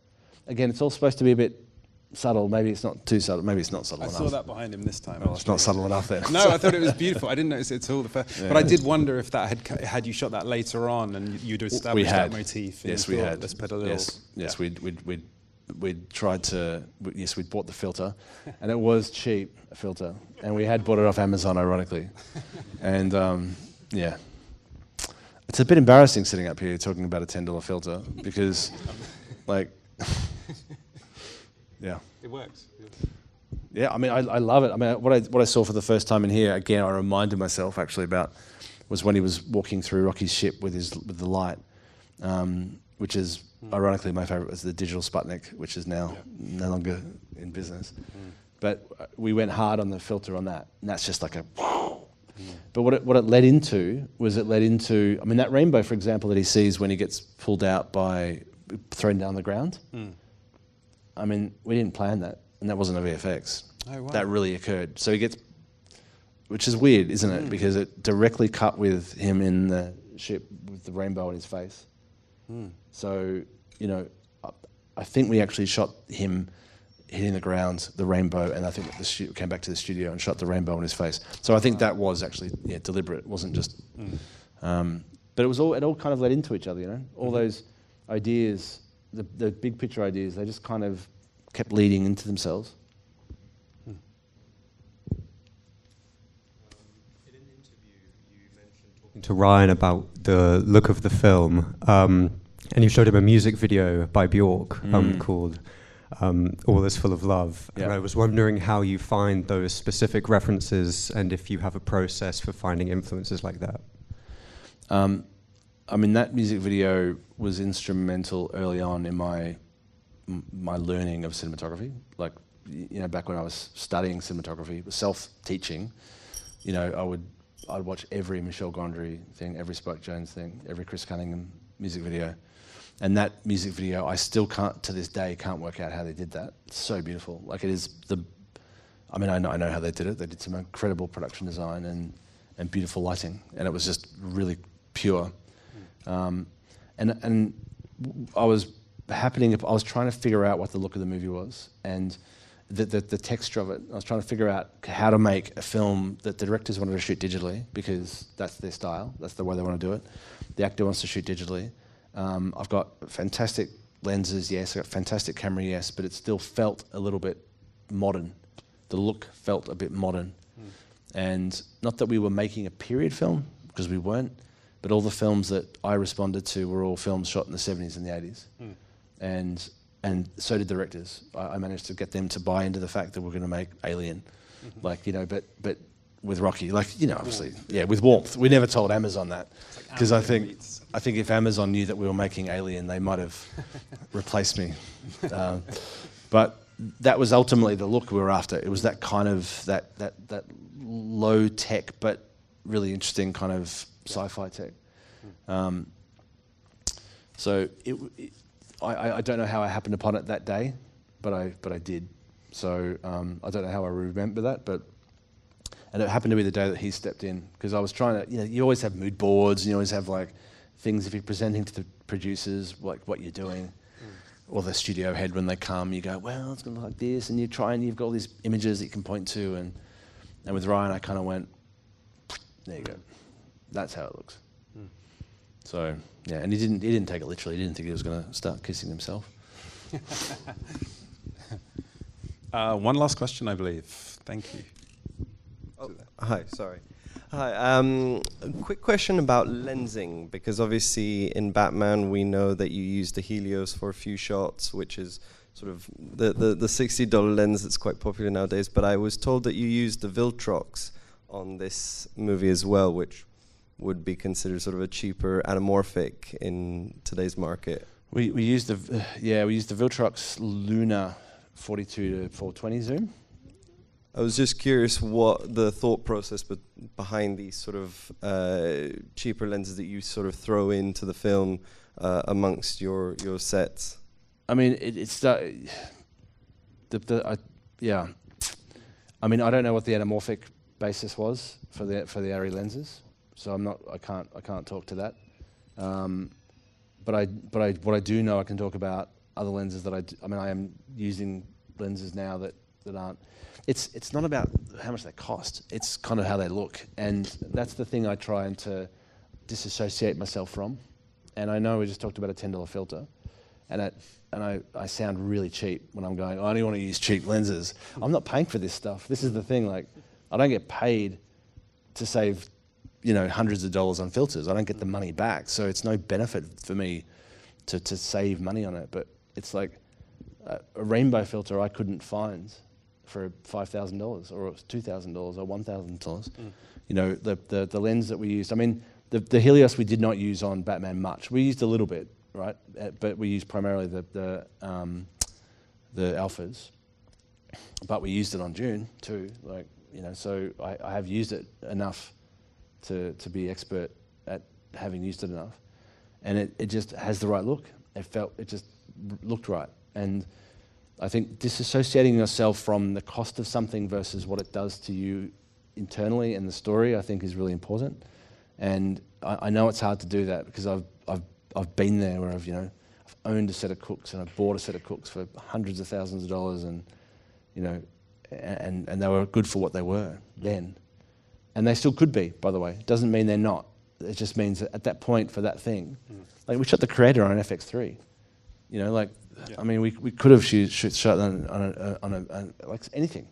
F: Again, it's all supposed to be a bit subtle. Maybe it's not too subtle. Maybe it's not subtle enough.
E: I saw that behind him this time.
F: Oh, it's not subtle enough then.
E: No, I thought it was beautiful. I didn't notice it at all. But I did wonder if that had you shot that later on and you'd established that motif.
F: Yes, we had.
E: Let's put a little.
F: Yes, we'd tried to. Yes, we'd bought the filter, and it was cheap, a filter, and we had bought it off Amazon, ironically, and yeah. It's a bit embarrassing sitting up here talking about a $10 filter because, like, yeah.
E: It works.
F: Yeah, I mean, I love it. I mean, what I saw for the first time in here, again, I reminded myself actually about, was when he was walking through Rocky's ship with the light, which is ironically my favorite was the digital Sputnik, which is now no longer in business. But we went hard on the filter on that, and that's just like a. But what it led into, I mean, that rainbow, for example, that he sees when he gets pulled out by thrown down the ground. I mean, we didn't plan that, and that wasn't a VFX.
E: Oh, wow.
F: That really occurred. So he gets, which is weird, isn't it? Because it directly cut with him in the ship with the rainbow on his face. So, I think we actually shot him hitting the ground, the rainbow, and I think came back to the studio and shot the rainbow on his face. So I think that was actually deliberate. It wasn't just, but it all kind of led into each other. All those ideas, the big picture ideas, they just kind of kept leading into themselves.
L: In an interview, you mentioned talking to Ryan about the look of the film, and you showed him a music video by Bjork called All Is Full of Love.
F: Yeah.
L: And I was wondering how you find those specific references and if you have a process for finding influences like that.
F: I mean, that music video was instrumental early on in my learning of cinematography. Like, back when I was studying cinematography, self-teaching, I'd watch every Michel Gondry thing, every Spike Jonze thing, every Chris Cunningham music video. And that music video, I still can't, to this day, can't work out how they did that. It's so beautiful. Like, it is I know how they did it. They did some incredible production design and beautiful lighting. And it was just really pure. And I was trying to figure out what the look of the movie was and the texture of it. I was trying to figure out how to make a film that the directors wanted to shoot digitally because that's their style. That's the way they want to do it. The actor wants to shoot digitally. I've got fantastic lenses, yes. I've got fantastic camera, yes. But it still felt a little bit modern. The look felt a bit modern. And not that we were making a period film, because we weren't, but all the films that I responded to were all films shot in the 70s and the 80s. And so did directors. I managed to get them to buy into the fact that we're going to make Alien. But with Rocky, obviously, with warmth. We never told Amazon that, because I think if Amazon knew that we were making Alien, they might have replaced me. But that was ultimately the look we were after. It was that kind of that low tech but really interesting kind of sci-fi tech. So I don't know how I happened upon it that day, but I did. So I don't know how I remember that, and it happened to be the day that he stepped in, because I was trying to, you always have mood boards and you always have like things if you're presenting to the producers, like what you're doing. or the studio head when they come, you go, well, it's going to look like this, and you try and you've got all these images that you can point to, and with Ryan, I kind of went, there you go, that's how it looks. So yeah, and he didn't take it literally. He didn't think he was going to start kissing himself.
E: One last question, I believe. Thank you.
M: Oh, hi, sorry. Hi, a quick question about lensing, because obviously in Batman we know that you use the Helios for a few shots, which is sort of the $60 lens that's quite popular nowadays, but I was told that you used the Viltrox on this movie as well, which would be considered sort of a cheaper anamorphic in today's market.
F: We used the Viltrox Luna 42 to 420 zoom.
M: I was just curious what the thought process behind these sort of cheaper lenses that you sort of throw into the film amongst your sets.
F: I mean, I mean, I don't know what the anamorphic basis was for the ARRI lenses, so I can't talk to that. But what I do know, I can talk about other lenses that I am using lenses now that aren't. It's not about how much they cost. It's kind of how they look, and that's the thing I try to disassociate myself from. And I know we just talked about a $10 filter, and I sound really cheap when I'm going, I only want to use cheap lenses. I'm not paying for this stuff. This is the thing. Like, I don't get paid to save, hundreds of dollars on filters. I don't get the money back, so it's no benefit for me to save money on it. But it's like a rainbow filter I couldn't find for $5,000 or $2,000 or $1,000. The lens that we used. I mean, the Helios we did not use on Batman much. We used a little bit, right? But we used primarily the alphas. But we used it on Dune too. So I have used it enough to be expert at having used it enough, and it just has the right look. It just looked right, and I think disassociating yourself from the cost of something versus what it does to you internally and the story, I think, is really important. And I know it's hard to do that because I've been there where I've owned a set of cooks and I've bought a set of cooks for hundreds of thousands of dollars, and and they were good for what they were then, and they still could be. By the way, it doesn't mean they're not. It just means that at that point for that thing, like we shot the Creator on an FX3. I mean, we could have shot on a like anything,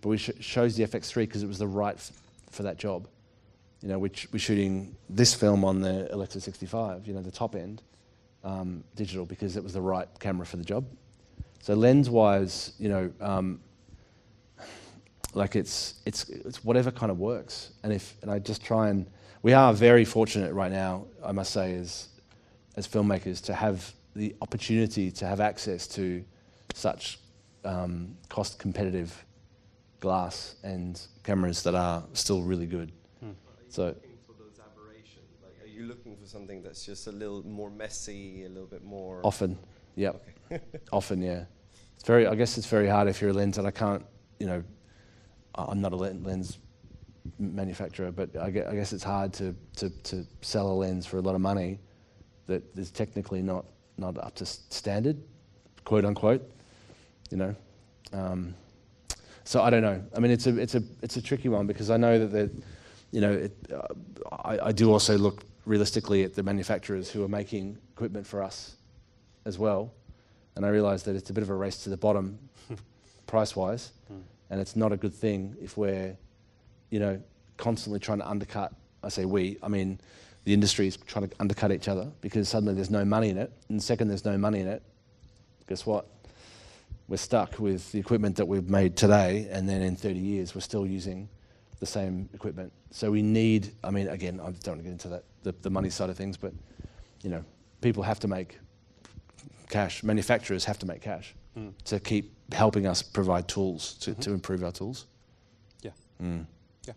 F: but we chose the FX3 because it was the right for that job. We're shooting this film on the Electra 65, the top end, digital, because it was the right camera for the job. So lens-wise, like it's whatever kind of works. And I just try and, we are very fortunate right now, I must say, as filmmakers, to have the opportunity to have access to such cost competitive glass and cameras that are still really good. So,
M: looking for those aberrations? Like, are you looking for something that's just a little more messy, a little bit more?
F: Often, yeah. Okay. Often, yeah. I guess it's very hard if you're a lens, and I can't, I'm not a lens manufacturer, but I guess it's hard to sell a lens for a lot of money that is technically not up to standard, quote unquote. So I don't know. I mean, it's a tricky one because I know that I do also look realistically at the manufacturers who are making equipment for us as well, and I realise that it's a bit of a race to the bottom, price-wise, and it's not a good thing if we're, constantly trying to undercut. I say we. I mean, the industry is trying to undercut each other because suddenly there's no money in it, and the second there's no money in it, guess what? We're stuck with the equipment that we've made today, and then in 30 years we're still using the same equipment. So we need, I mean, again, I don't want to get into that, the money side of things, but, people have to make cash. Manufacturers have to make cash to keep helping us provide tools to improve our tools.
E: Yeah. Yeah.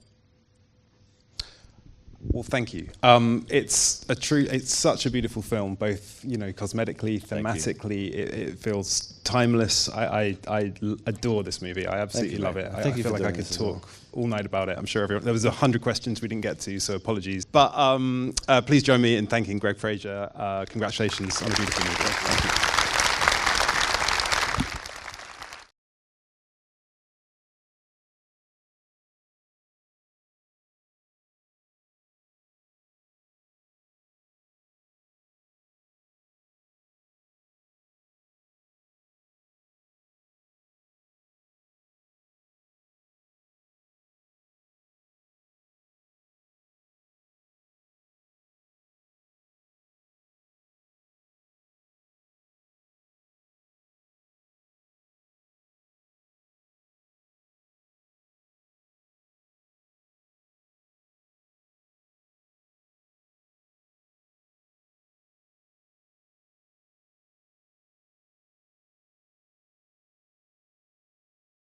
E: Well, thank you. It's such a beautiful film, both cosmetically, thematically. It feels timeless. I adore this movie. I absolutely love it. I feel like I could talk all night about it. I'm sure there was 100 questions we didn't get to, so apologies. But please join me in thanking Greig Fraser. Congratulations on a beautiful movie. Thank you.